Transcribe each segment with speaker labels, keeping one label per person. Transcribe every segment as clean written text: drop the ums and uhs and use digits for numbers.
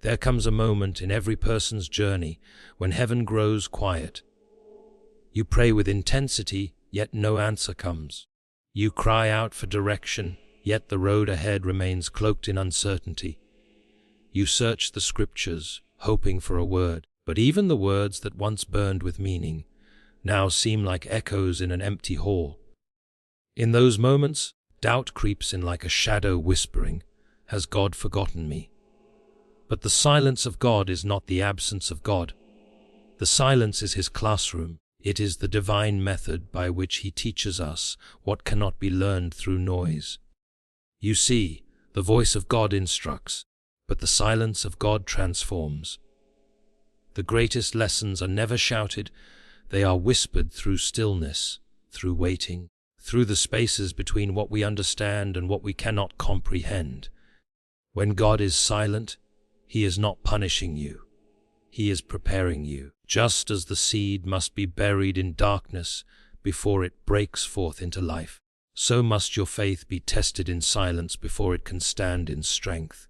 Speaker 1: There comes a moment in every person's journey when heaven grows quiet. You pray with intensity, yet no answer comes. You cry out for direction, yet the road ahead remains cloaked in uncertainty. You search the scriptures, hoping for a word, but even the words that once burned with meaning now seem like echoes in an empty hall. In those moments, doubt creeps in like a shadow whispering, "Has God forgotten me?" But the silence of God is not the absence of God. The silence is His classroom. It is the divine method by which He teaches us what cannot be learned through noise. You see, the voice of God instructs, but the silence of God transforms. The greatest lessons are never shouted, they are whispered through stillness, through waiting, through the spaces between what we understand and what we cannot comprehend. When God is silent, He is not punishing you. He is preparing you. Just as the seed must be buried in darkness before it breaks forth into life, so must your faith be tested in silence before it can stand in strength.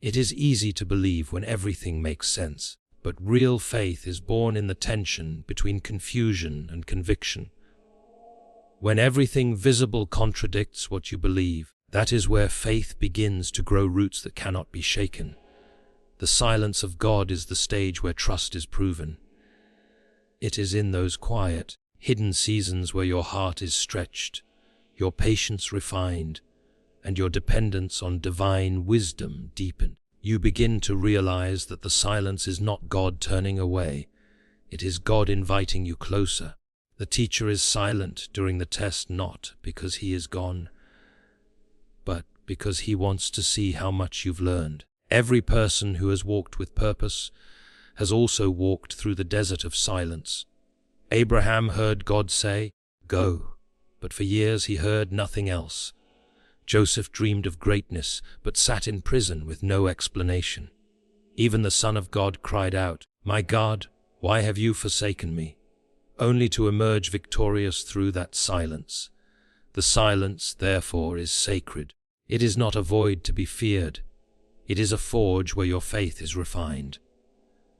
Speaker 1: It is easy to believe when everything makes sense, but real faith is born in the tension between confusion and conviction. When everything visible contradicts what you believe, that is where faith begins to grow roots that cannot be shaken. The silence of God is the stage where trust is proven. It is in those quiet, hidden seasons where your heart is stretched, your patience refined, and your dependence on divine wisdom deepened. You begin to realize that the silence is not God turning away, it is God inviting you closer. The teacher is silent during the test not because he is gone, but because he wants to see how much you've learned. Every person who has walked with purpose has also walked through the desert of silence. Abraham heard God say, "Go," but for years he heard nothing else. Joseph dreamed of greatness, but sat in prison with no explanation. Even the Son of God cried out, "My God, why have you forsaken me?" Only to emerge victorious through that silence. The silence, therefore, is sacred. It is not a void to be feared. It is a forge where your faith is refined.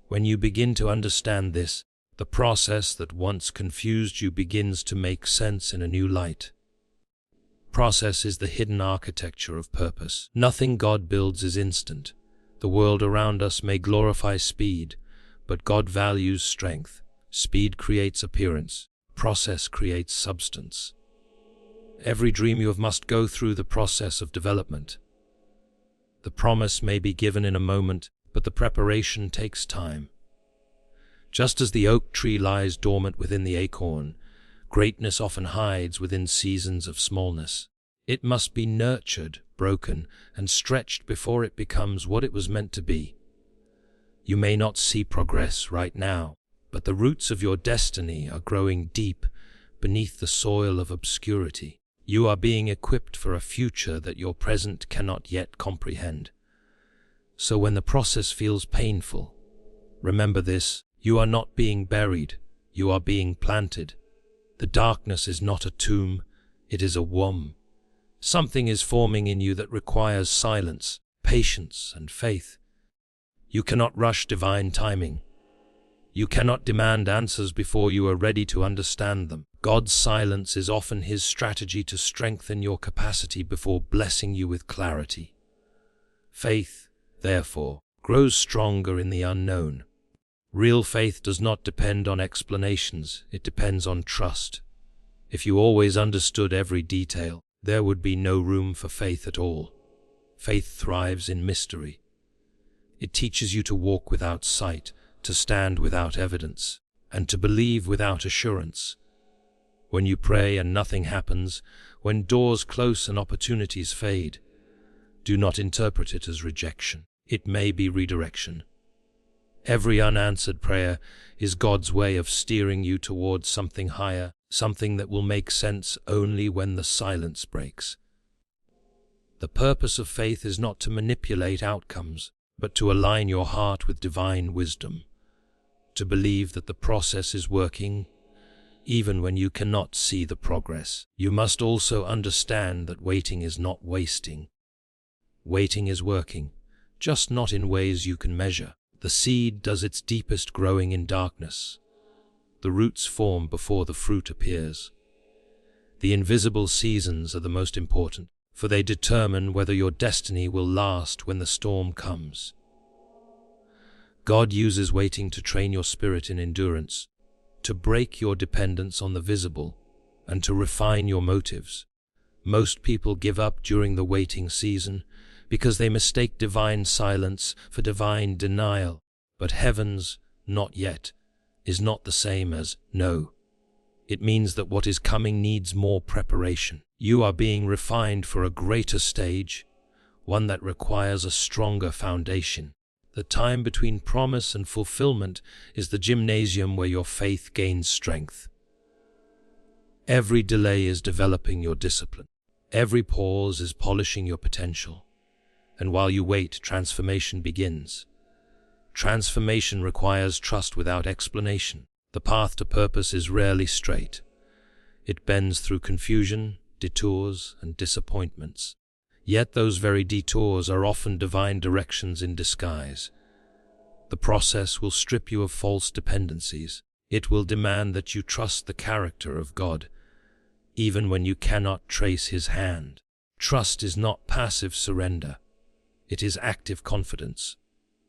Speaker 1: When you begin to understand this, the process that once confused you begins to make sense in a new light. Process is the hidden architecture of purpose. Nothing God builds is instant. The world around us may glorify speed, but God values strength. Speed creates appearance. Process creates substance. Every dream you have must go through the process of development. The promise may be given in a moment, but the preparation takes time. Just as the oak tree lies dormant within the acorn, greatness often hides within seasons of smallness. It must be nurtured, broken, and stretched before it becomes what it was meant to be. You may not see progress right now, but the roots of your destiny are growing deep beneath the soil of obscurity. You are being equipped for a future that your present cannot yet comprehend. So when the process feels painful, remember this: you are not being buried, you are being planted. The darkness is not a tomb, it is a womb. Something is forming in you that requires silence, patience, and faith. You cannot rush divine timing. You cannot demand answers before you are ready to understand them. God's silence is often His strategy to strengthen your capacity before blessing you with clarity. Faith, therefore, grows stronger in the unknown. Real faith does not depend on explanations, it depends on trust. If you always understood every detail, there would be no room for faith at all. Faith thrives in mystery. It teaches you to walk without sight, to stand without evidence, and to believe without assurance. When you pray and nothing happens, when doors close and opportunities fade, do not interpret it as rejection. It may be redirection. Every unanswered prayer is God's way of steering you towards something higher, something that will make sense only when the silence breaks. The purpose of faith is not to manipulate outcomes, but to align your heart with divine wisdom, to believe that the process is working, even when you cannot see the progress. You must also understand that waiting is not wasting. Waiting is working, just not in ways you can measure. The seed does its deepest growing in darkness. The roots form before the fruit appears. The invisible seasons are the most important, for they determine whether your destiny will last when the storm comes. God uses waiting to train your spirit in endurance, to break your dependence on the visible, and to refine your motives. Most people give up during the waiting season because they mistake divine silence for divine denial. But heaven's "not yet" is not the same as "no." It means that what is coming needs more preparation. You are being refined for a greater stage, one that requires a stronger foundation. The time between promise and fulfillment is the gymnasium where your faith gains strength. Every delay is developing your discipline. Every pause is polishing your potential. And while you wait, transformation begins. Transformation requires trust without explanation. The path to purpose is rarely straight. It bends through confusion, detours, and disappointments. Yet those very detours are often divine directions in disguise. The process will strip you of false dependencies. It will demand that you trust the character of God, even when you cannot trace His hand. Trust is not passive surrender. It is active confidence.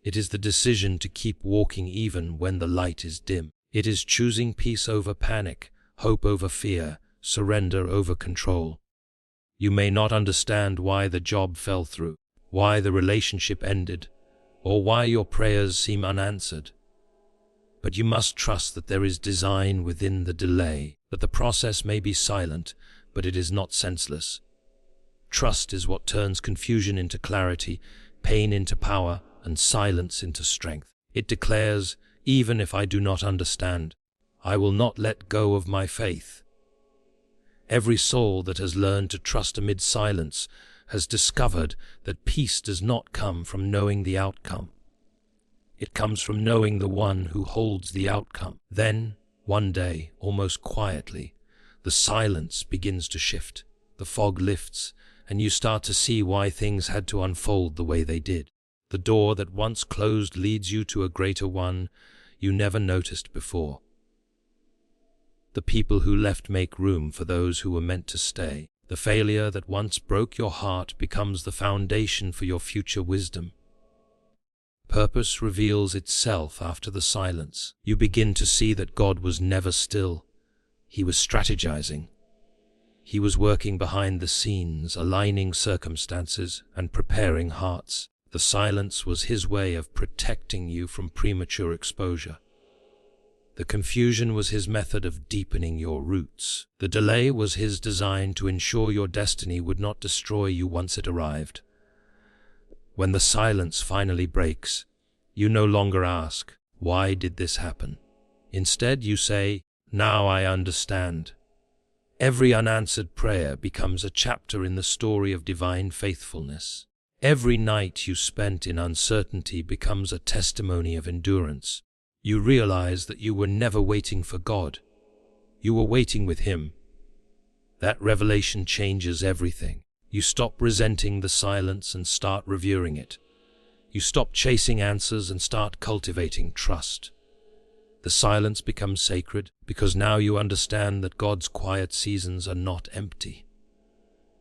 Speaker 1: It is the decision to keep walking even when the light is dim. It is choosing peace over panic, hope over fear, surrender over control. You may not understand why the job fell through, why the relationship ended, or why your prayers seem unanswered. But you must trust that there is design within the delay, that the process may be silent, but it is not senseless. Trust is what turns confusion into clarity, pain into power, and silence into strength. It declares, even if I do not understand, I will not let go of my faith. Every soul that has learned to trust amid silence has discovered that peace does not come from knowing the outcome. It comes from knowing the one who holds the outcome. Then, one day, almost quietly, the silence begins to shift. The fog lifts, and you start to see why things had to unfold the way they did. The door that once closed leads you to a greater one you never noticed before. The people who left make room for those who were meant to stay. The failure that once broke your heart becomes the foundation for your future wisdom. Purpose reveals itself after the silence. You begin to see that God was never still. He was strategizing. He was working behind the scenes, aligning circumstances and preparing hearts. The silence was His way of protecting you from premature exposure. The confusion was His method of deepening your roots. The delay was His design to ensure your destiny would not destroy you once it arrived. When the silence finally breaks, you no longer ask, "Why did this happen?" Instead, you say, "Now I understand." Every unanswered prayer becomes a chapter in the story of divine faithfulness. Every night you spent in uncertainty becomes a testimony of endurance. You realize that you were never waiting for God. You were waiting with Him. That revelation changes everything. You stop resenting the silence and start revering it. You stop chasing answers and start cultivating trust. The silence becomes sacred because now you understand that God's quiet seasons are not empty.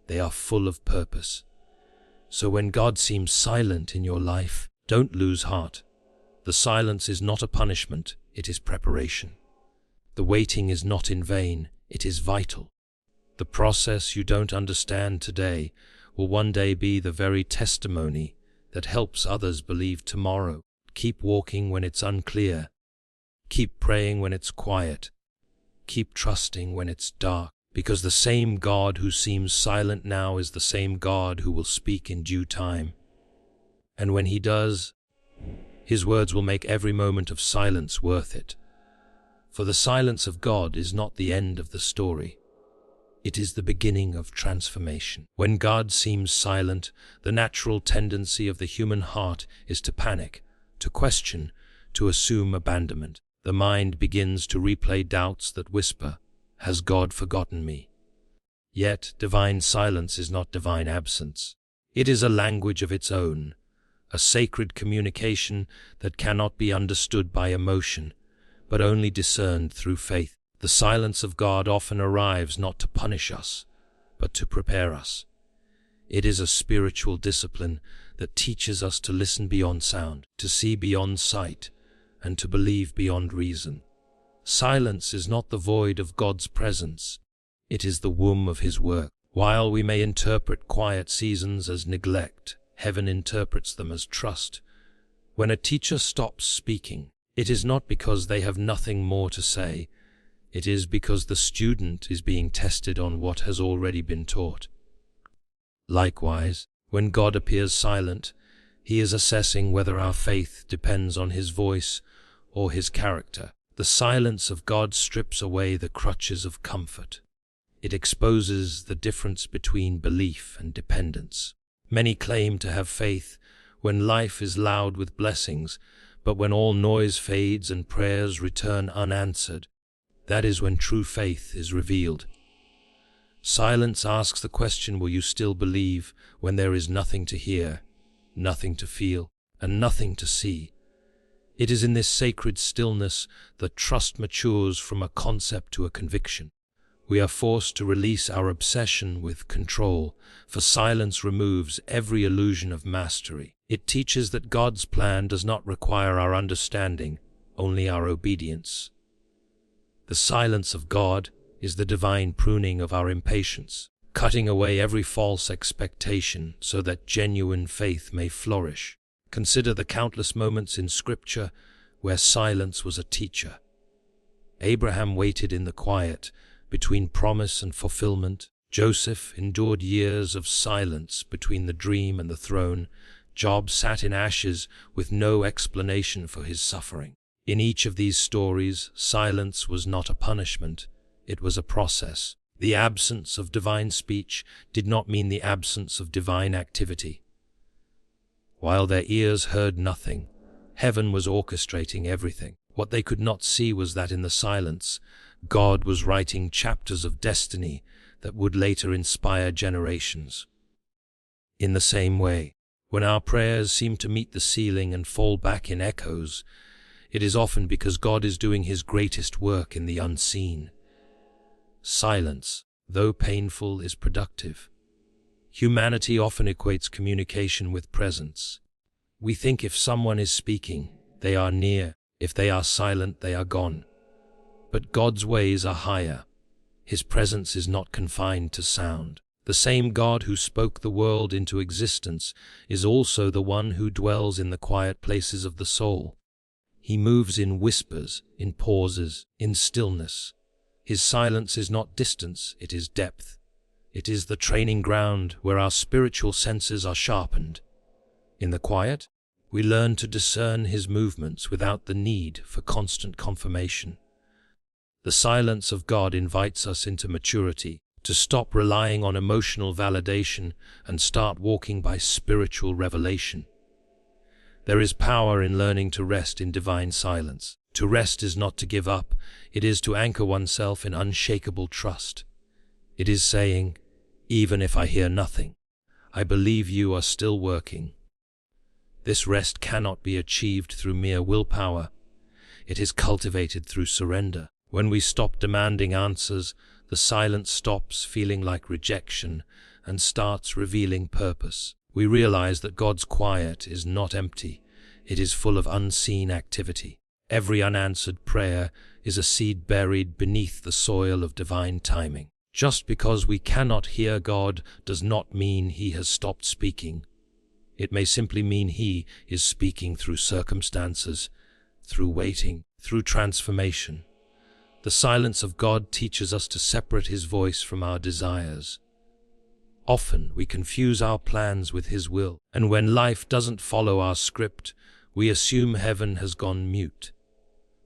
Speaker 1: They are full of purpose. So when God seems silent in your life, don't lose heart. The silence is not a punishment, it is preparation. The waiting is not in vain, it is vital. The process you don't understand today will one day be the very testimony that helps others believe tomorrow. Keep walking when it's unclear. Keep praying when it's quiet. Keep trusting when it's dark, because the same God who seems silent now is the same God who will speak in due time. And when He does, His words will make every moment of silence worth it. For the silence of God is not the end of the story. It is the beginning of transformation. When God seems silent, the natural tendency of the human heart is to panic, to question, to assume abandonment. The mind begins to replay doubts that whisper, "Has God forgotten me?" Yet, divine silence is not divine absence. It is a language of its own, a sacred communication that cannot be understood by emotion, but only discerned through faith. The silence of God often arrives not to punish us, but to prepare us. It is a spiritual discipline that teaches us to listen beyond sound, to see beyond sight, and to believe beyond reason. Silence is not the void of God's presence, it is the womb of His work. While we may interpret quiet seasons as neglect, heaven interprets them as trust. When a teacher stops speaking, it is not because they have nothing more to say, it is because the student is being tested on what has already been taught. Likewise, when God appears silent, He is assessing whether our faith depends on His voice or His character. The silence of God strips away the crutches of comfort. It exposes the difference between belief and dependence. Many claim to have faith when life is loud with blessings, but when all noise fades and prayers return unanswered, that is when true faith is revealed. Silence asks the question, will you still believe when there is nothing to hear, nothing to feel, and nothing to see? It is in this sacred stillness that trust matures from a concept to a conviction. We are forced to release our obsession with control, for silence removes every illusion of mastery. It teaches that God's plan does not require our understanding, only our obedience. The silence of God is the divine pruning of our impatience, cutting away every false expectation so that genuine faith may flourish. Consider the countless moments in Scripture where silence was a teacher. Abraham waited in the quiet between promise and fulfillment. Joseph endured years of silence between the dream and the throne. Job sat in ashes with no explanation for his suffering. In each of these stories, silence was not a punishment, it was a process. The absence of divine speech did not mean the absence of divine activity. While their ears heard nothing, heaven was orchestrating everything. What they could not see was that in the silence, God was writing chapters of destiny that would later inspire generations. In the same way, when our prayers seem to meet the ceiling and fall back in echoes, it is often because God is doing His greatest work in the unseen. Silence, though painful, is productive. Humanity often equates communication with presence. We think if someone is speaking, they are near. If they are silent, they are gone. But God's ways are higher. His presence is not confined to sound. The same God who spoke the world into existence is also the one who dwells in the quiet places of the soul. He moves in whispers, in pauses, in stillness. His silence is not distance, it is depth. It is the training ground where our spiritual senses are sharpened. In the quiet, we learn to discern His movements without the need for constant confirmation. The silence of God invites us into maturity, to stop relying on emotional validation and start walking by spiritual revelation. There is power in learning to rest in divine silence. To rest is not to give up, it is to anchor oneself in unshakable trust. It is saying, even if I hear nothing, I believe you are still working. This rest cannot be achieved through mere willpower. It is cultivated through surrender. When we stop demanding answers, the silence stops feeling like rejection and starts revealing purpose. We realize that God's quiet is not empty, it is full of unseen activity. Every unanswered prayer is a seed buried beneath the soil of divine timing. Just because we cannot hear God does not mean He has stopped speaking. It may simply mean He is speaking through circumstances, through waiting, through transformation. The silence of God teaches us to separate His voice from our desires. Often we confuse our plans with His will, and when life doesn't follow our script, we assume heaven has gone mute.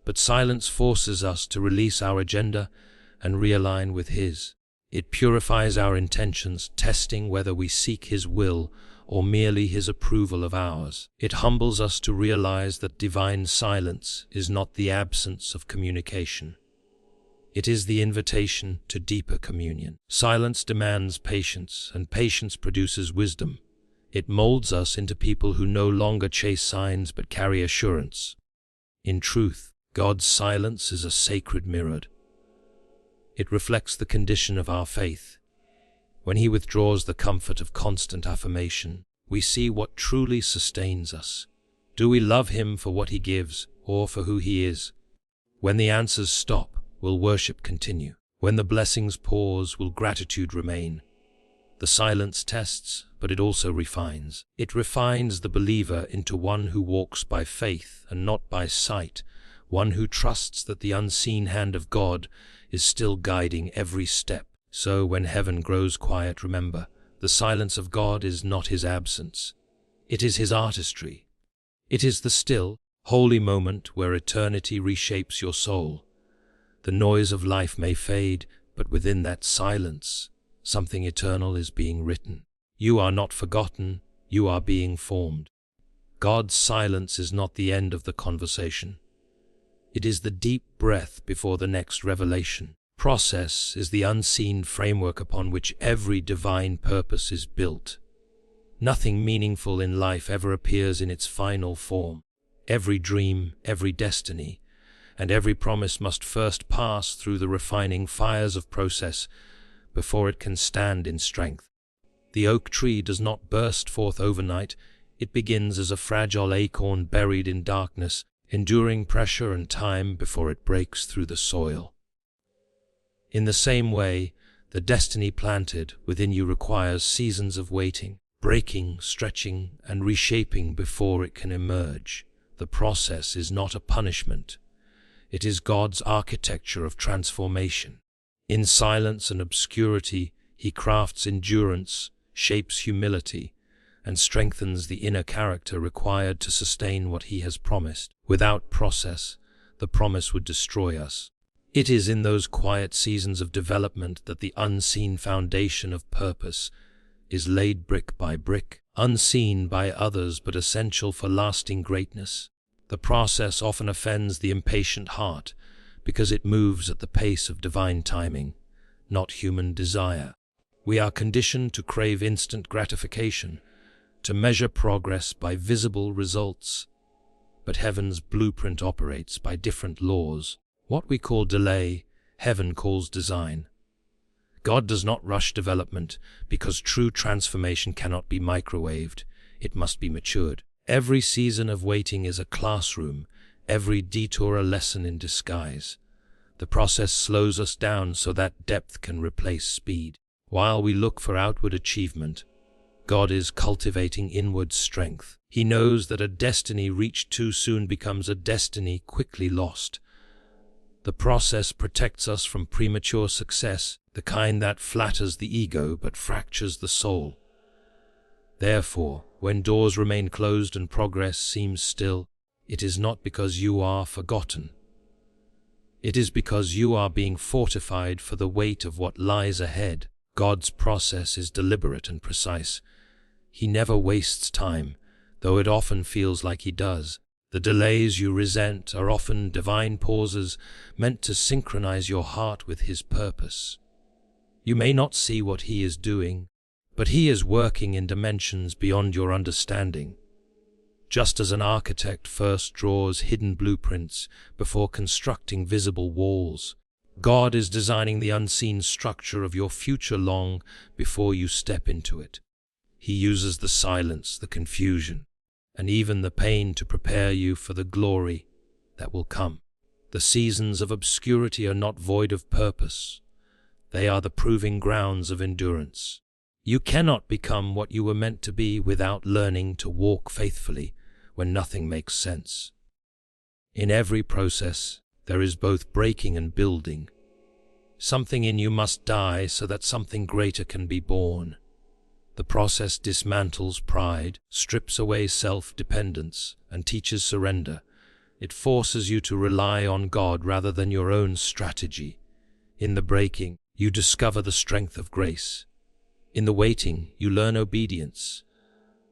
Speaker 1: But silence forces us to release our agenda and realign with His. It purifies our intentions, testing whether we seek His will or merely His approval of ours. It humbles us to realize that divine silence is not the absence of communication. It is the invitation to deeper communion. Silence demands patience, and patience produces wisdom. It molds us into people who no longer chase signs but carry assurance. In truth, God's silence is a sacred mirror. It reflects the condition of our faith. When He withdraws the comfort of constant affirmation, we see what truly sustains us. Do we love Him for what He gives, or for who He is? When the answers stop, will worship continue? When the blessings pause, will gratitude remain? The silence tests, but it also refines. It refines the believer into one who walks by faith and not by sight, one who trusts that the unseen hand of God is still guiding every step. So when heaven grows quiet, remember, the silence of God is not His absence. It is His artistry. It is the still, holy moment where eternity reshapes your soul. The noise of life may fade, but within that silence, something eternal is being written. You are not forgotten, you are being formed. God's silence is not the end of the conversation. It is the deep breath before the next revelation. Process is the unseen framework upon which every divine purpose is built. Nothing meaningful in life ever appears in its final form. Every dream, every destiny, and every promise must first pass through the refining fires of process before it can stand in strength. The oak tree does not burst forth overnight. It begins as a fragile acorn buried in darkness, enduring pressure and time before it breaks through the soil. In the same way, the destiny planted within you requires seasons of waiting, breaking, stretching, and reshaping before it can emerge. The process is not a punishment. It is God's architecture of transformation. In silence and obscurity, He crafts endurance, shapes humility, and strengthens the inner character required to sustain what He has promised. Without process, the promise would destroy us. It is in those quiet seasons of development that the unseen foundation of purpose is laid brick by brick, unseen by others but essential for lasting greatness. The process often offends the impatient heart because it moves at the pace of divine timing, not human desire. We are conditioned to crave instant gratification, to measure progress by visible results, but heaven's blueprint operates by different laws. What we call delay, heaven calls design. God does not rush development because true transformation cannot be microwaved, it must be matured. Every season of waiting is a classroom, every detour a lesson in disguise. The process slows us down so that depth can replace speed. While we look for outward achievement, God is cultivating inward strength. He knows that a destiny reached too soon becomes a destiny quickly lost. The process protects us from premature success, the kind that flatters the ego but fractures the soul. Therefore, when doors remain closed and progress seems still, it is not because you are forgotten. It is because you are being fortified for the weight of what lies ahead. God's process is deliberate and precise. He never wastes time, though it often feels like He does. The delays you resent are often divine pauses meant to synchronize your heart with His purpose. You may not see what He is doing, but He is working in dimensions beyond your understanding. Just as an architect first draws hidden blueprints before constructing visible walls, God is designing the unseen structure of your future long before you step into it. He uses the silence, the confusion, and even the pain to prepare you for the glory that will come. The seasons of obscurity are not void of purpose. They are the proving grounds of endurance. You cannot become what you were meant to be without learning to walk faithfully when nothing makes sense. In every process, there is both breaking and building. Something in you must die so that something greater can be born. The process dismantles pride, strips away self-dependence, and teaches surrender. It forces you to rely on God rather than your own strategy. In the breaking, you discover the strength of grace. In the waiting, you learn obedience.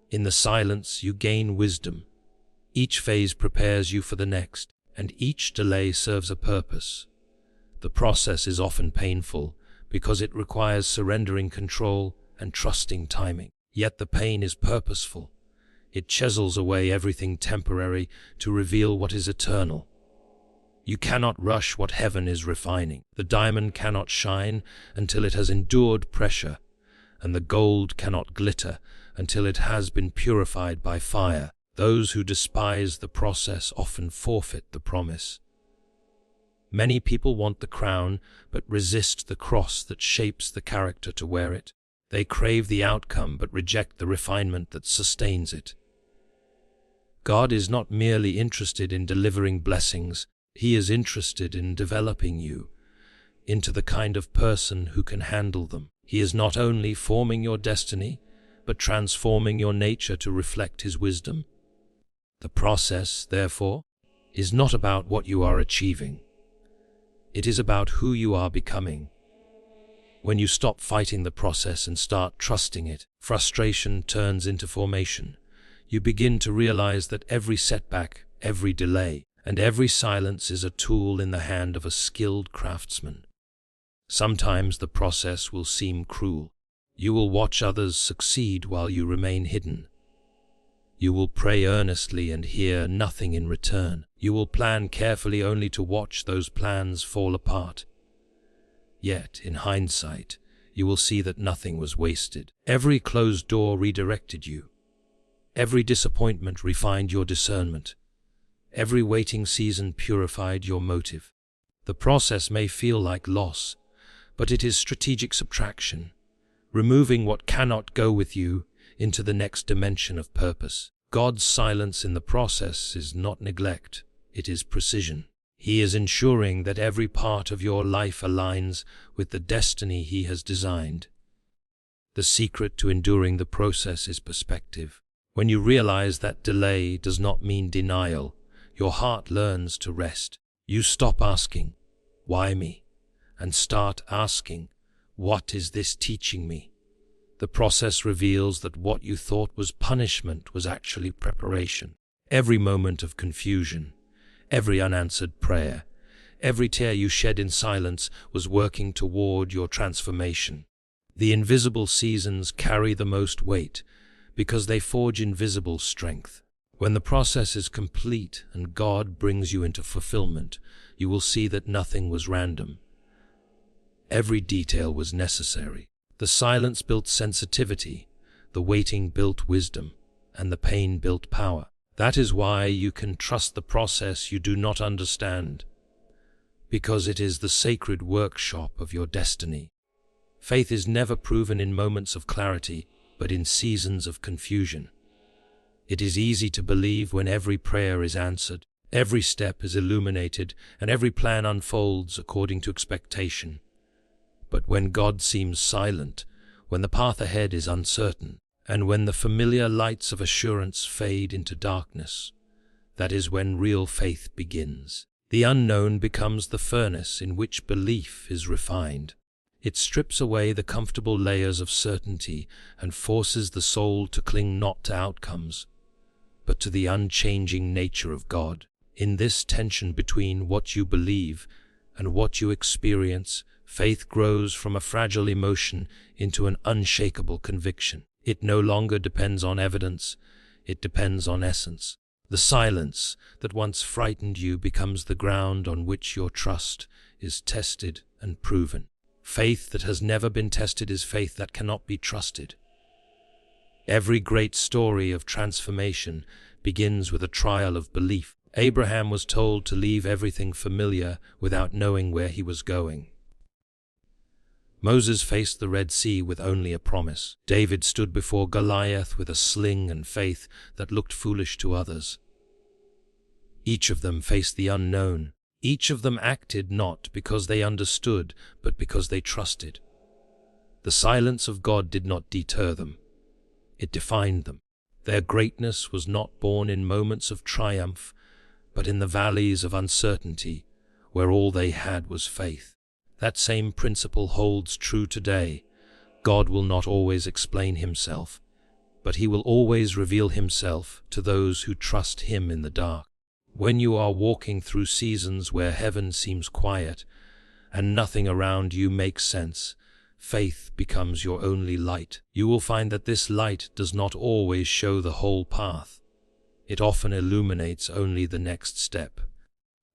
Speaker 1: In the silence, you gain wisdom. Each phase prepares you for the next, and each delay serves a purpose. The process is often painful because it requires surrendering control and trusting timing. Yet the pain is purposeful. It chisels away everything temporary to reveal what is eternal. You cannot rush what heaven is refining. The diamond cannot shine until it has endured pressure, and the gold cannot glitter until it has been purified by fire. Those who despise the process often forfeit the promise. Many people want the crown, but resist the cross that shapes the character to wear it. They crave the outcome, but reject the refinement that sustains it. God is not merely interested in delivering blessings. He is interested in developing you into the kind of person who can handle them. He is not only forming your destiny, but transforming your nature to reflect His wisdom. The process, therefore, is not about what you are achieving. It is about who you are becoming. When you stop fighting the process and start trusting it, frustration turns into formation. You begin to realize that every setback, every delay, and every silence is a tool in the hand of a skilled craftsman. Sometimes the process will seem cruel. You will watch others succeed while you remain hidden. You will pray earnestly and hear nothing in return. You will plan carefully only to watch those plans fall apart. Yet, in hindsight, you will see that nothing was wasted. Every closed door redirected you. Every disappointment refined your discernment. Every waiting season purified your motive. The process may feel like loss, but it is strategic subtraction, removing what cannot go with you into the next dimension of purpose. God's silence in the process is not neglect, it is precision. He is ensuring that every part of your life aligns with the destiny He has designed. The secret to enduring the process is perspective. When you realize that delay does not mean denial, your heart learns to rest. You stop asking, "Why me?" and start asking, "What is this teaching me?" The process reveals that what you thought was punishment was actually preparation. Every moment of confusion, every unanswered prayer, every tear you shed in silence was working toward your transformation. The invisible seasons carry the most weight because they forge invisible strength. When the process is complete and God brings you into fulfillment, you will see that nothing was random. Every detail was necessary. The silence built sensitivity, the waiting built wisdom, and the pain built power. That is why you can trust the process you do not understand, because it is the sacred workshop of your destiny. Faith is never proven in moments of clarity, but in seasons of confusion. It is easy to believe when every prayer is answered, every step is illuminated, and every plan unfolds according to expectation. But when God seems silent, when the path ahead is uncertain, and when the familiar lights of assurance fade into darkness, that is when real faith begins. The unknown becomes the furnace in which belief is refined. It strips away the comfortable layers of certainty and forces the soul to cling not to outcomes, but to the unchanging nature of God. In this tension between what you believe and what you experience, faith grows from a fragile emotion into an unshakable conviction. It no longer depends on evidence, it depends on essence. The silence that once frightened you becomes the ground on which your trust is tested and proven. Faith that has never been tested is faith that cannot be trusted. Every great story of transformation begins with a trial of belief. Abraham was told to leave everything familiar without knowing where he was going. Moses faced the Red Sea with only a promise. David stood before Goliath with a sling and faith that looked foolish to others. Each of them faced the unknown. Each of them acted not because they understood, but because they trusted. The silence of God did not deter them. It defined them. Their greatness was not born in moments of triumph, but in the valleys of uncertainty, where all they had was faith. That same principle holds true today. God will not always explain Himself, but He will always reveal Himself to those who trust Him in the dark. When you are walking through seasons where heaven seems quiet and nothing around you makes sense, faith becomes your only light. You will find that this light does not always show the whole path. It often illuminates only the next step.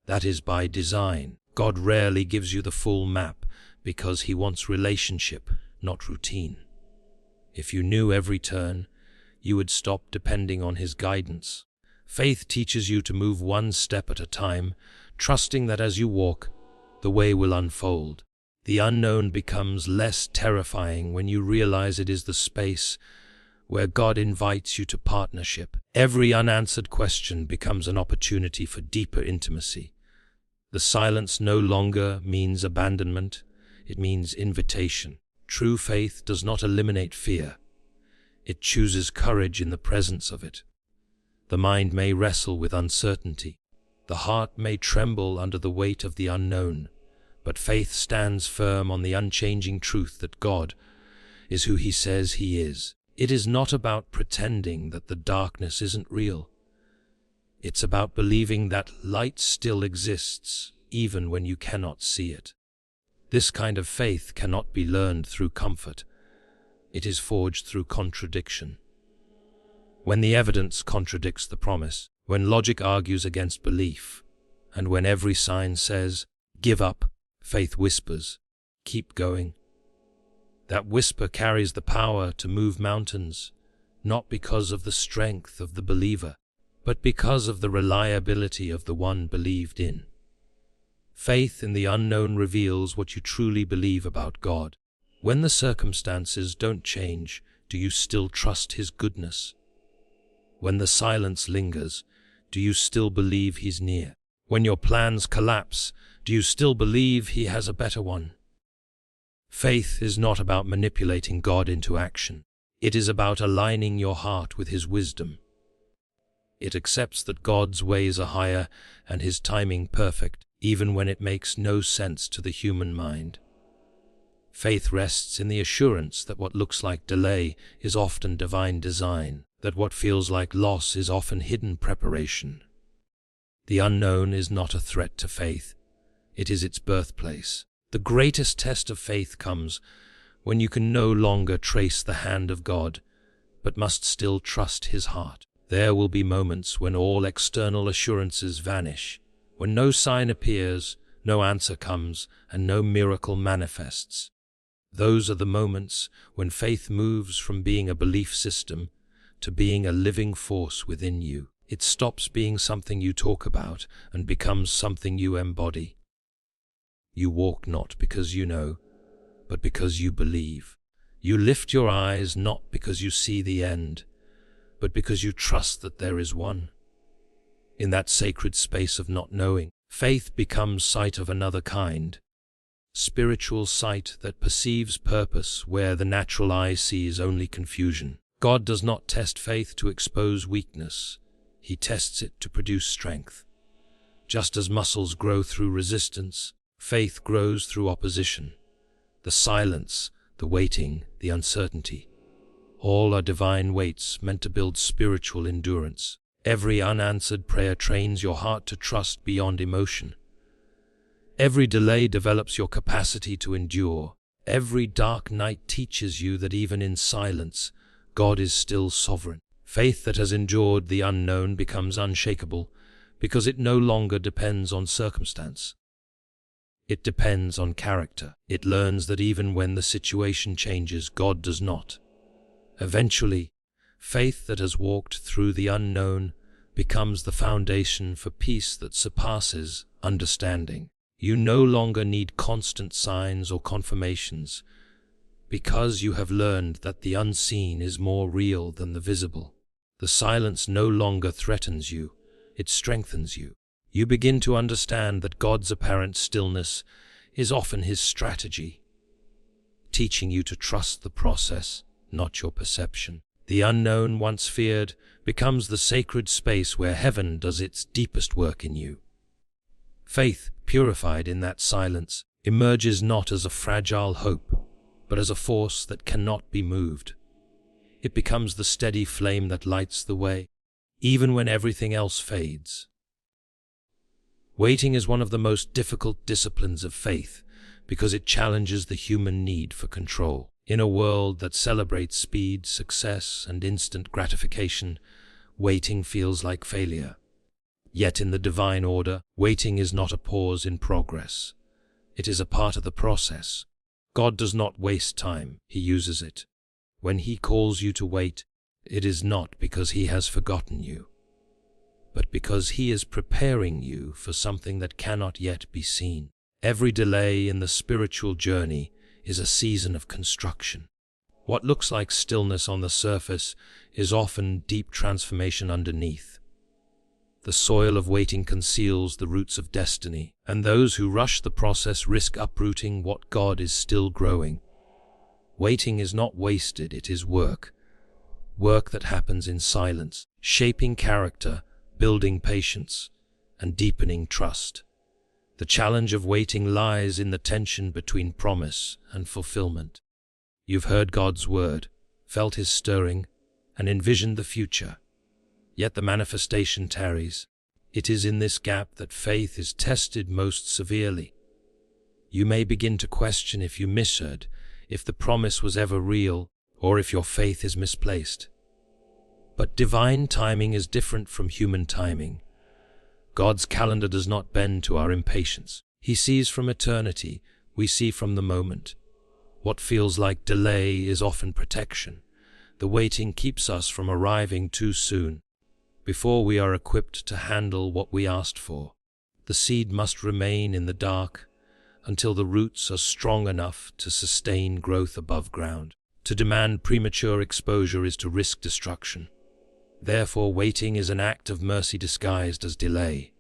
Speaker 1: That is by design. God rarely gives you the full map because He wants relationship, not routine. If you knew every turn, you would stop depending on His guidance. Faith teaches you to move one step at a time, trusting that as you walk, the way will unfold. The unknown becomes less terrifying when you realize it is the space where God invites you to partnership. Every unanswered question becomes an opportunity for deeper intimacy. The silence no longer means abandonment, it means invitation. True faith does not eliminate fear. It chooses courage in the presence of it. The mind may wrestle with uncertainty. The heart may tremble under the weight of the unknown, but faith stands firm on the unchanging truth that God is who He says He is. It is not about pretending that the darkness isn't real. It's about believing that light still exists, even when you cannot see it. This kind of faith cannot be learned through comfort. It is forged through contradiction. When the evidence contradicts the promise, when logic argues against belief, and when every sign says, "Give up," faith whispers, "Keep going." That whisper carries the power to move mountains, not because of the strength of the believer, but because of the reliability of the one believed in. Faith in the unknown reveals what you truly believe about God. When the circumstances don't change, do you still trust His goodness? When the silence lingers, do you still believe He's near? When your plans collapse, do you still believe He has a better one? Faith is not about manipulating God into action. It is about aligning your heart with His wisdom. It accepts that God's ways are higher and His timing perfect, even when it makes no sense to the human mind. Faith rests in the assurance that what looks like delay is often divine design, that what feels like loss is often hidden preparation. The unknown is not a threat to faith. It is its birthplace. The greatest test of faith comes when you can no longer trace the hand of God, but must still trust His heart. There will be moments when all external assurances vanish, when no sign appears, no answer comes, and no miracle manifests. Those are the moments when faith moves from being a belief system to being a living force within you. It stops being something you talk about and becomes something you embody. You walk not because you know, but because you believe. You lift your eyes not because you see the end, but because you trust that there is one. In that sacred space of not knowing, faith becomes sight of another kind. Spiritual sight that perceives purpose where the natural eye sees only confusion. God does not test faith to expose weakness. He tests it to produce strength. Just as muscles grow through resistance, faith grows through opposition. The silence, the waiting, the uncertainty. All are divine weights meant to build spiritual endurance. Every unanswered prayer trains your heart to trust beyond emotion. Every delay develops your capacity to endure. Every dark night teaches you that even in silence, God is still sovereign. Faith that has endured the unknown becomes unshakable because it no longer depends on circumstance. It depends on character. It learns that even when the situation changes, God does not. Eventually, faith that has walked through the unknown becomes the foundation for peace that surpasses understanding. You no longer need constant signs or confirmations because you have learned that the unseen is more real than the visible. The silence no longer threatens you, it strengthens you. You begin to understand that God's apparent stillness is often His strategy, teaching you to trust the process, not your perception. The unknown, once feared, becomes the sacred space where heaven does its deepest work in you. Faith, purified in that silence, emerges not as a fragile hope, but as a force that cannot be moved. It becomes the steady flame that lights the way, even when everything else fades. Waiting is one of the most difficult disciplines of faith because it challenges the human need for control. In a world that celebrates speed, success, and instant gratification, waiting feels like failure. Yet in the divine order, waiting is not a pause in progress. It is a part of the process. God does not waste time, He uses it. When He calls you to wait, it is not because He has forgotten you, but because He is preparing you for something that cannot yet be seen. Every delay in the spiritual journey is a season of construction. What looks like stillness on the surface is often deep transformation underneath. The soil of waiting conceals the roots of destiny, and those who rush the process risk uprooting what God is still growing. Waiting is not wasted, it is work. Work that happens in silence, shaping character, building patience, and deepening trust. The challenge of waiting lies in the tension between promise and fulfillment. You've heard God's word, felt His stirring, and envisioned the future. Yet the manifestation tarries. It is in this gap that faith is tested most severely. You may begin to question if you misheard, if the promise was ever real, or if your faith is misplaced. But divine timing is different from human timing. God's calendar does not bend to our impatience. He sees from eternity, we see from the moment. What feels like delay is often protection. The waiting keeps us from arriving too soon, before we are equipped to handle what we asked for. The seed must remain in the dark until the roots are strong enough to sustain growth above ground. To demand premature exposure is to risk destruction. Therefore, waiting is an act of mercy disguised as delay.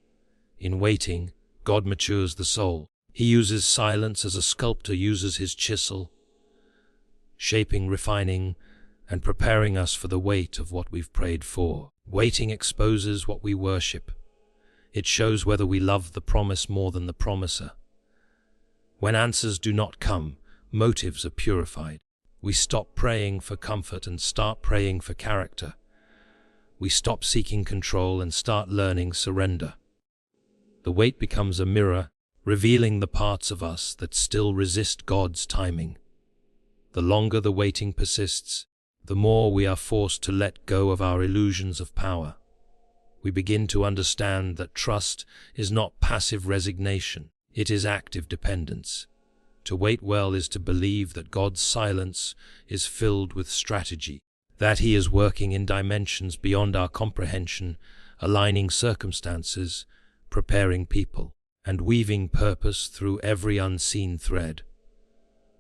Speaker 1: In waiting, God matures the soul. He uses silence as a sculptor uses his chisel, shaping, refining, and preparing us for the weight of what we've prayed for. Waiting exposes what we worship. It shows whether we love the promise more than the promiser. When answers do not come, motives are purified. We stop praying for comfort and start praying for character. We stop seeking control and start learning surrender. The wait becomes a mirror, revealing the parts of us that still resist God's timing. The longer the waiting persists, the more we are forced to let go of our illusions of power. We begin to understand that trust is not passive resignation, it is active dependence. To wait well is to believe that God's silence is filled with strategy, that He is working in dimensions beyond our comprehension, aligning circumstances, preparing people, and weaving purpose through every unseen thread.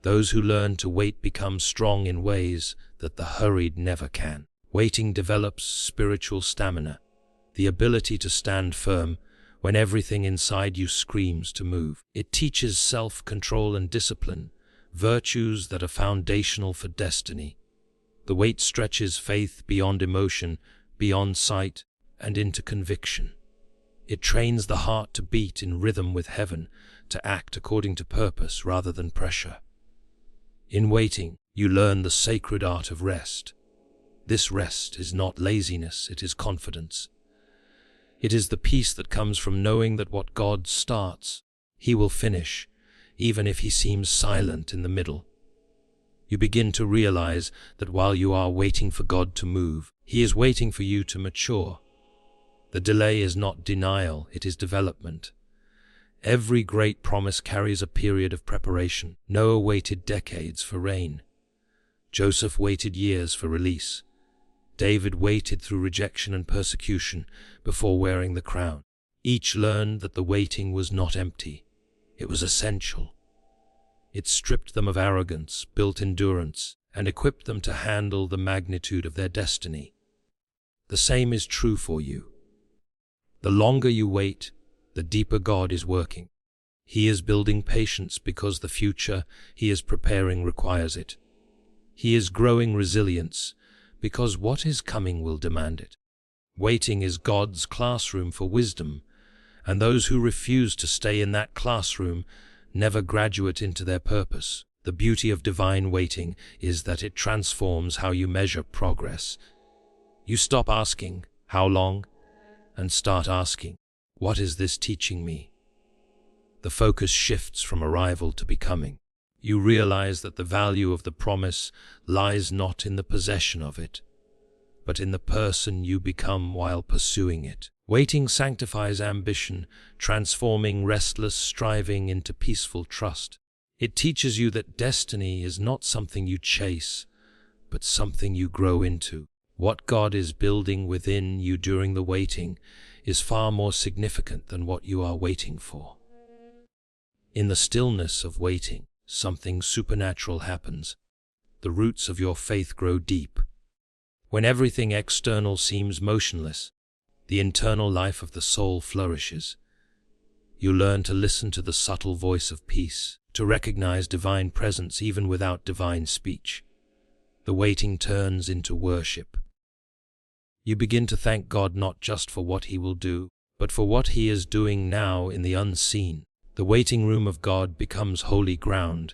Speaker 1: Those who learn to wait become strong in ways that the hurried never can. Waiting develops spiritual stamina, the ability to stand firm when everything inside you screams to move. It teaches self-control and discipline, virtues that are foundational for destiny. The wait stretches faith beyond emotion, beyond sight, and into conviction. It trains the heart to beat in rhythm with heaven, to act according to purpose rather than pressure. In waiting, you learn the sacred art of rest. This rest is not laziness, it is confidence. It is the peace that comes from knowing that what God starts, He will finish, even if He seems silent in the middle. You begin to realize that while you are waiting for God to move, He is waiting for you to mature. The delay is not denial, it is development. Every great promise carries a period of preparation. Noah waited decades for rain. Joseph waited years for release. David waited through rejection and persecution before wearing the crown. Each learned that the waiting was not empty. It was essential. It stripped them of arrogance, built endurance, and equipped them to handle the magnitude of their destiny. The same is true for you. The longer you wait, the deeper God is working. He is building patience because the future He is preparing requires it. He is growing resilience because what is coming will demand it. Waiting is God's classroom for wisdom, and those who refuse to stay in that classroom never graduate into their purpose. The beauty of divine waiting is that it transforms how you measure progress. You stop asking, "How long?" and start asking, "What is this teaching me?" the focus shifts from arrival to becoming. You realize that the value of the promise lies not in the possession of it, but in the person you become while pursuing it. Waiting sanctifies ambition, transforming restless striving into peaceful trust. It teaches you that destiny is not something you chase, but something you grow into. What God is building within you during the waiting is far more significant than what you are waiting for. In the stillness of waiting, something supernatural happens. The roots of your faith grow deep. When everything external seems motionless, the internal life of the soul flourishes. You learn to listen to the subtle voice of peace, to recognize divine presence even without divine speech. The waiting turns into worship. You begin to thank God not just for what He will do, but for what He is doing now in the unseen. The waiting room of God becomes holy ground,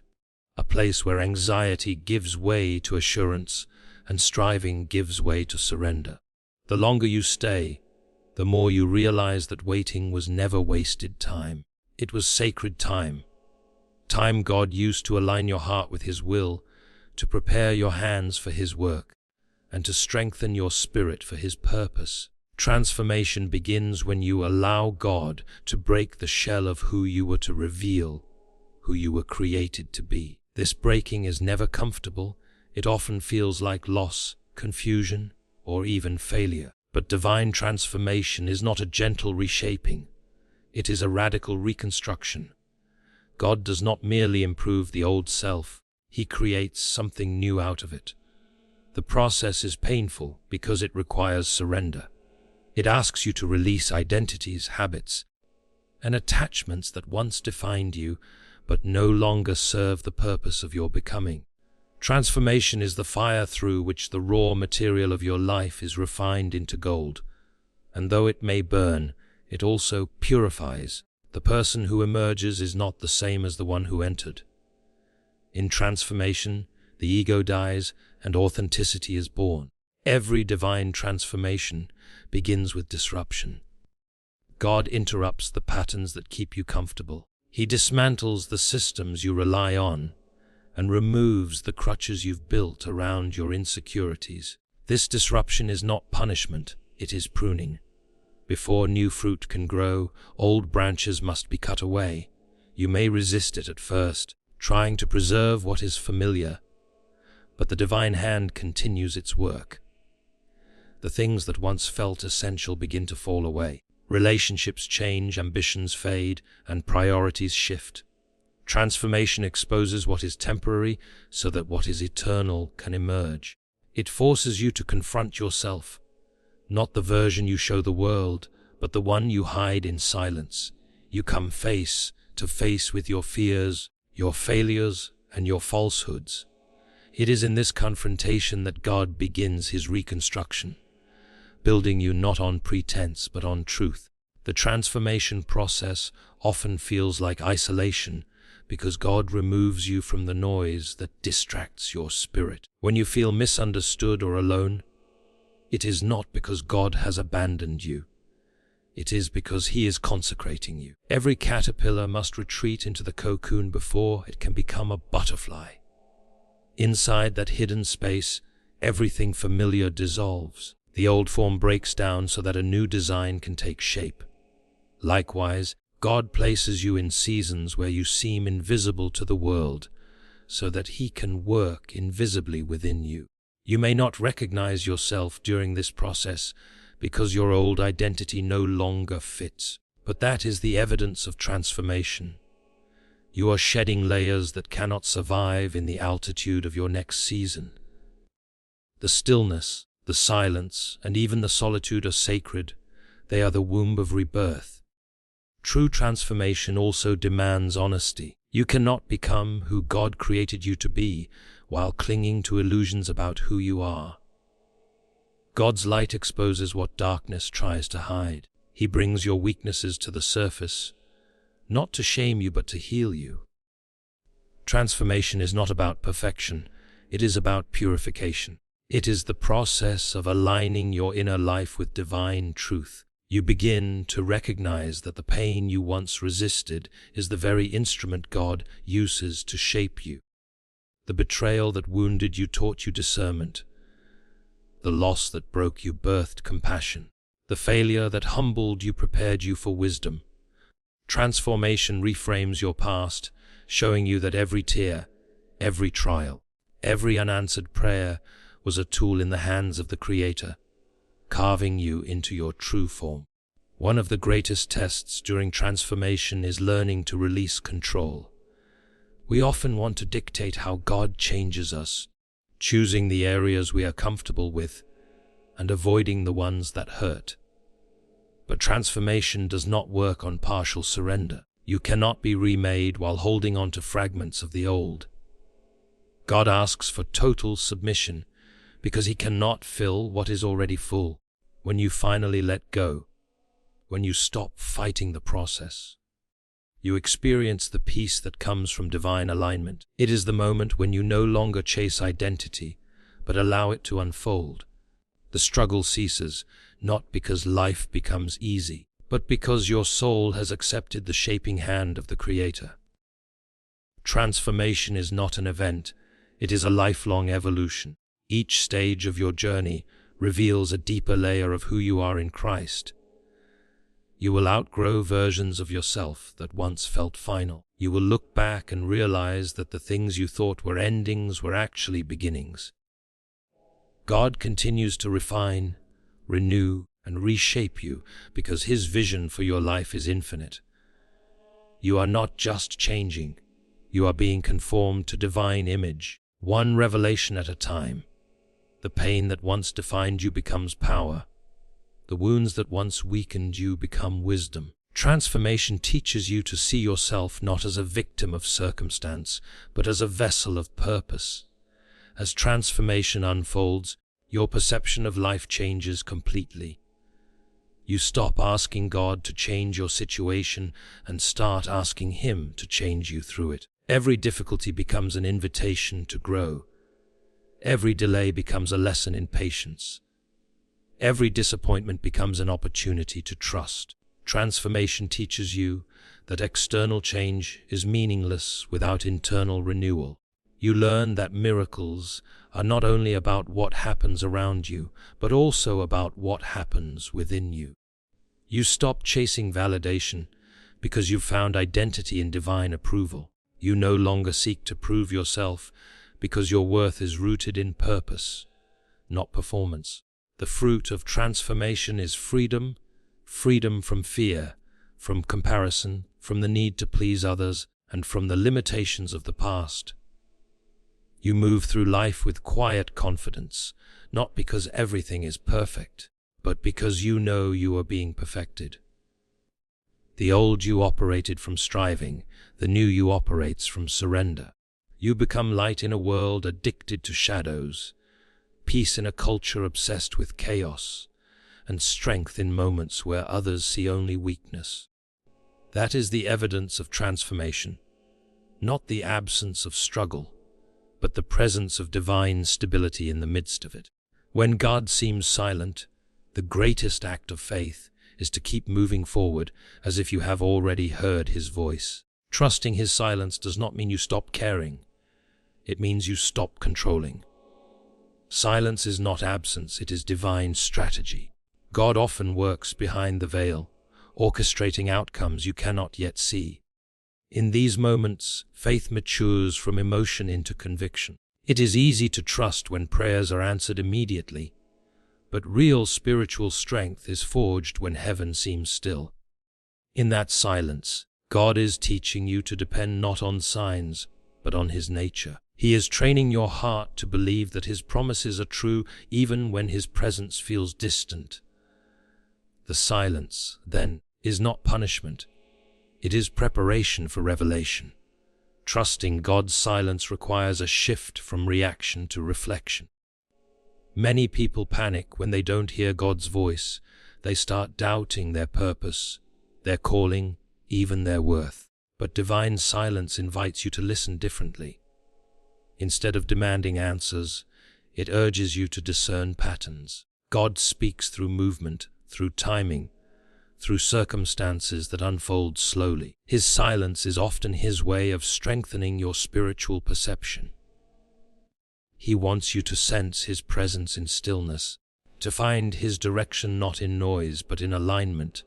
Speaker 1: a place where anxiety gives way to assurance and striving gives way to surrender. The longer you stay, the more you realize that waiting was never wasted time. It was sacred time. Time God used to align your heart with His will, to prepare your hands for His work, and to strengthen your spirit for His purpose. Transformation begins when you allow God to break the shell of who you were to reveal, who you were created to be. This breaking is never comfortable. It often feels like loss, confusion, or even failure. But divine transformation is not a gentle reshaping. It is a radical reconstruction. God does not merely improve the old self. He creates something new out of it. The process is painful because it requires surrender. It asks you to release identities, habits, and attachments that once defined you but no longer serve the purpose of your becoming. Transformation is the fire through which the raw material of your life is refined into gold, and though it may burn, it also purifies. The person who emerges is not the same as the one who entered. In transformation, the ego dies and authenticity is born. Every divine transformation begins with disruption. God interrupts the patterns that keep you comfortable. He dismantles the systems you rely on and removes the crutches you've built around your insecurities. This disruption is not punishment, it is pruning. Before new fruit can grow, old branches must be cut away. You may resist it at first, trying to preserve what is familiar, but the divine hand continues its work. The things that once felt essential begin to fall away. Relationships change, ambitions fade, and priorities shift. Transformation exposes what is temporary so that what is eternal can emerge. It forces you to confront yourself, not the version you show the world, but the one you hide in silence. You come face to face with your fears, your failures, and your falsehoods. It is in this confrontation that God begins His reconstruction, building you not on pretense but on truth. The transformation process often feels like isolation, because God removes you from the noise that distracts your spirit. When you feel misunderstood or alone, it is not because God has abandoned you. It is because He is consecrating you. Every caterpillar must retreat into the cocoon before it can become a butterfly. Inside that hidden space, everything familiar dissolves. The old form breaks down so that a new design can take shape. Likewise, God places you in seasons where you seem invisible to the world, so that He can work invisibly within you. You may not recognize yourself during this process because your old identity no longer fits, but that is the evidence of transformation. You are shedding layers that cannot survive in the altitude of your next season. The stillness, the silence, and even the solitude are sacred. They are the womb of rebirth. True transformation also demands honesty. You cannot become who God created you to be while clinging to illusions about who you are. God's light exposes what darkness tries to hide. He brings your weaknesses to the surface, not to shame you but to heal you. Transformation is not about perfection, it is about purification. It is the process of aligning your inner life with divine truth. You begin to recognize that the pain you once resisted is the very instrument God uses to shape you. The betrayal that wounded you taught you discernment. The loss that broke you birthed compassion. The failure that humbled you prepared you for wisdom. Transformation reframes your past, showing you that every tear, every trial, every unanswered prayer was a tool in the hands of the Creator, carving you into your true form. One of the greatest tests during transformation is learning to release control. We often want to dictate how God changes us, choosing the areas we are comfortable with and avoiding the ones that hurt. But transformation does not work on partial surrender. You cannot be remade while holding on to fragments of the old. God asks for total submission because He cannot fill what is already full. When you finally let go, when you stop fighting the process, you experience the peace that comes from divine alignment. It is the moment when you no longer chase identity, but allow it to unfold. The struggle ceases, not because life becomes easy, but because your soul has accepted the shaping hand of the Creator. Transformation is not an event, it is a lifelong evolution. Each stage of your journey reveals a deeper layer of who you are in Christ. You will outgrow versions of yourself that once felt final. You will look back and realize that the things you thought were endings were actually beginnings. God continues to refine, renew, and reshape you because His vision for your life is infinite. You are not just changing, you are being conformed to divine image, one revelation at a time. The pain that once defined you becomes power. The wounds that once weakened you become wisdom. Transformation teaches you to see yourself not as a victim of circumstance, but as a vessel of purpose. As transformation unfolds, your perception of life changes completely. You stop asking God to change your situation and start asking Him to change you through it. Every difficulty becomes an invitation to grow. Every delay becomes a lesson in patience. Every disappointment becomes an opportunity to trust. Transformation teaches you that external change is meaningless without internal renewal. You learn that miracles are not only about what happens around you, but also about what happens within you. You stop chasing validation because you've found identity in divine approval. You no longer seek to prove yourself because your worth is rooted in purpose, not performance. The fruit of transformation is freedom, freedom from fear, from comparison, from the need to please others, and from the limitations of the past. You move through life with quiet confidence, not because everything is perfect, but because you know you are being perfected. The old you operated from striving, the new you operates from surrender. You become light in a world addicted to shadows, peace in a culture obsessed with chaos, and strength in moments where others see only weakness. That is the evidence of transformation, not the absence of struggle, but the presence of divine stability in the midst of it. When God seems silent, the greatest act of faith is to keep moving forward as if you have already heard His voice. Trusting His silence does not mean you stop caring. It means you stop controlling. Silence is not absence, it is divine strategy. God often works behind the veil, orchestrating outcomes you cannot yet see. In these moments, faith matures from emotion into conviction. It is easy to trust when prayers are answered immediately, but real spiritual strength is forged when heaven seems still. In that silence, God is teaching you to depend not on signs, but on His nature. He is training your heart to believe that His promises are true even when His presence feels distant. The silence, then, is not punishment. It is preparation for revelation. Trusting God's silence requires a shift from reaction to reflection. Many people panic when they don't hear God's voice. They start doubting their purpose, their calling, even their worth. But divine silence invites you to listen differently. Instead of demanding answers, it urges you to discern patterns. God speaks through movement, through timing, through circumstances that unfold slowly. His silence is often his way of strengthening your spiritual perception. He wants you to sense his presence in stillness, to find his direction not in noise but in alignment.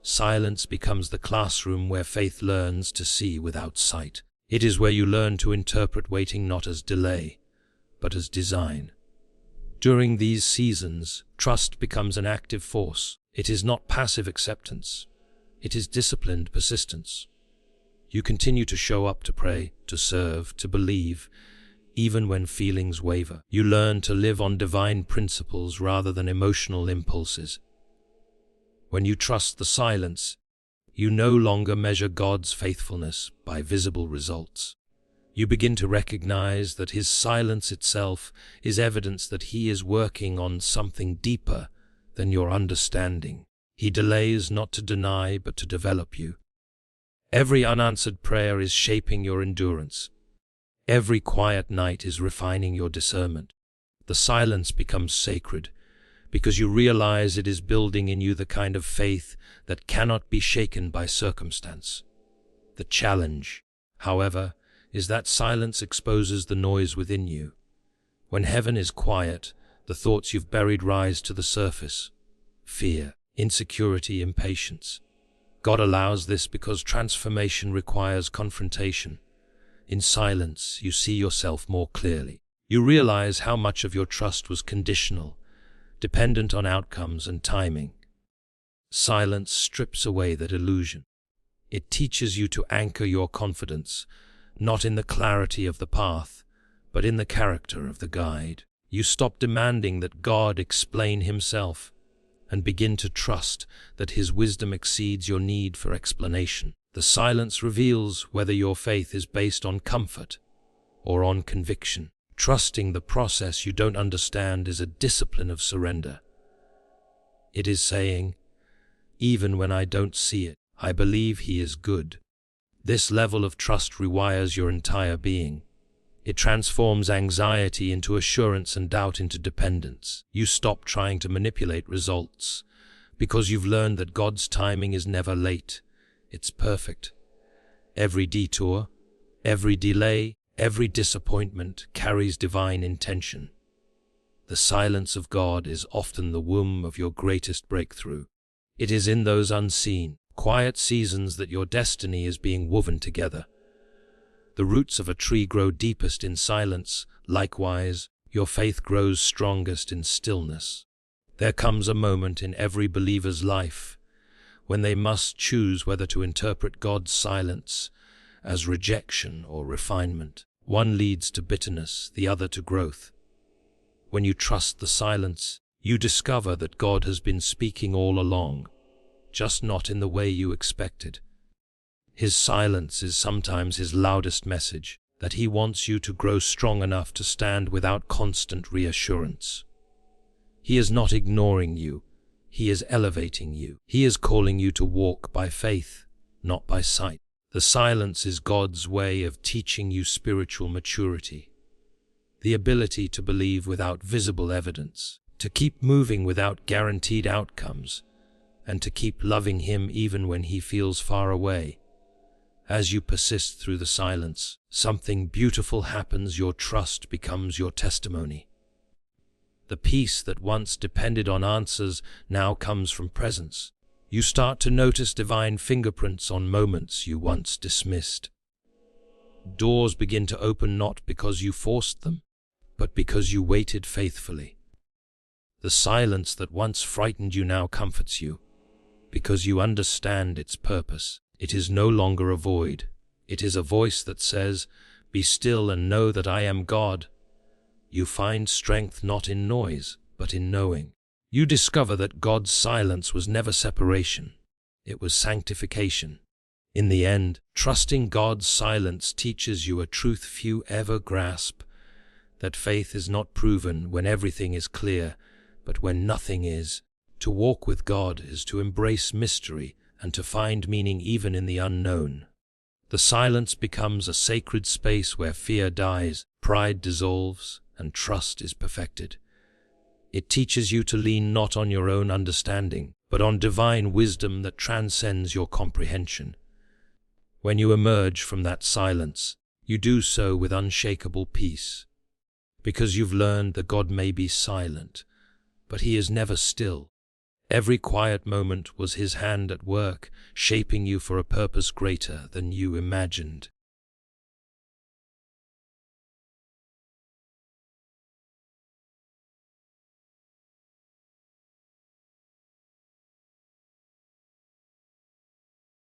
Speaker 1: Silence becomes the classroom where faith learns to see without sight. It is where you learn to interpret waiting not as delay, but as design. During these seasons, trust becomes an active force. It is not passive acceptance. It is disciplined persistence. You continue to show up, to pray, to serve, to believe, even when feelings waver. You learn to live on divine principles rather than emotional impulses. When you trust the silence, you no longer measure God's faithfulness by visible results. You begin to recognize that his silence itself is evidence that he is working on something deeper than your understanding. He delays not to deny but to develop you. Every unanswered prayer is shaping your endurance. Every quiet night is refining your discernment. The silence becomes sacred because you realize it is building in you the kind of faith that cannot be shaken by circumstance. The challenge, however, is that silence exposes the noise within you. When heaven is quiet, the thoughts you've buried rise to the surface. Fear, insecurity, impatience. God allows this because transformation requires confrontation. In silence, you see yourself more clearly. You realize how much of your trust was conditional, dependent on outcomes and timing. Silence strips away that illusion. It teaches you to anchor your confidence, not in the clarity of the path, but in the character of the guide. You stop demanding that God explain himself and begin to trust that his wisdom exceeds your need for explanation. The silence reveals whether your faith is based on comfort or on conviction. Trusting the process you don't understand is a discipline of surrender. It is saying, even when I don't see it, I believe he is good. This level of trust rewires your entire being. It transforms anxiety into assurance and doubt into dependence. You stop trying to manipulate results because you've learned that God's timing is never late. It's perfect. Every detour, every delay, every disappointment carries divine intention. The silence of God is often the womb of your greatest breakthrough. It is in those unseen, quiet seasons that your destiny is being woven together. The roots of a tree grow deepest in silence. Likewise, your faith grows strongest in stillness. There comes a moment in every believer's life when they must choose whether to interpret God's silence as rejection or refinement. One leads to bitterness, the other to growth. When you trust the silence, you discover that God has been speaking all along, just not in the way you expected. His silence is sometimes his loudest message, that he wants you to grow strong enough to stand without constant reassurance. He is not ignoring you. He is elevating you. He is calling you to walk by faith, not by sight. The silence is God's way of teaching you spiritual maturity, the ability to believe without visible evidence, to keep moving without guaranteed outcomes, and to keep loving him even when he feels far away. As you persist through the silence, something beautiful happens. Your trust becomes your testimony. The peace that once depended on answers now comes from presence. You start to notice divine fingerprints on moments you once dismissed. Doors begin to open not because you forced them, but because you waited faithfully. The silence that once frightened you now comforts you, because you understand its purpose. It is no longer a void. It is a voice that says, "Be still and know that I am God." You find strength not in noise, but in knowing. You discover that God's silence was never separation. It was sanctification. In the end, trusting God's silence teaches you a truth few ever grasp, that faith is not proven when everything is clear, but when nothing is. To walk with God is to embrace mystery and to find meaning even in the unknown. The silence becomes a sacred space where fear dies, pride dissolves, and trust is perfected. It teaches you to lean not on your own understanding, but on divine wisdom that transcends your comprehension. When you emerge from that silence, you do so with unshakable peace, because you've learned that God may be silent, but He is never still. Every quiet moment was His hand at work, shaping you for a purpose greater than you imagined.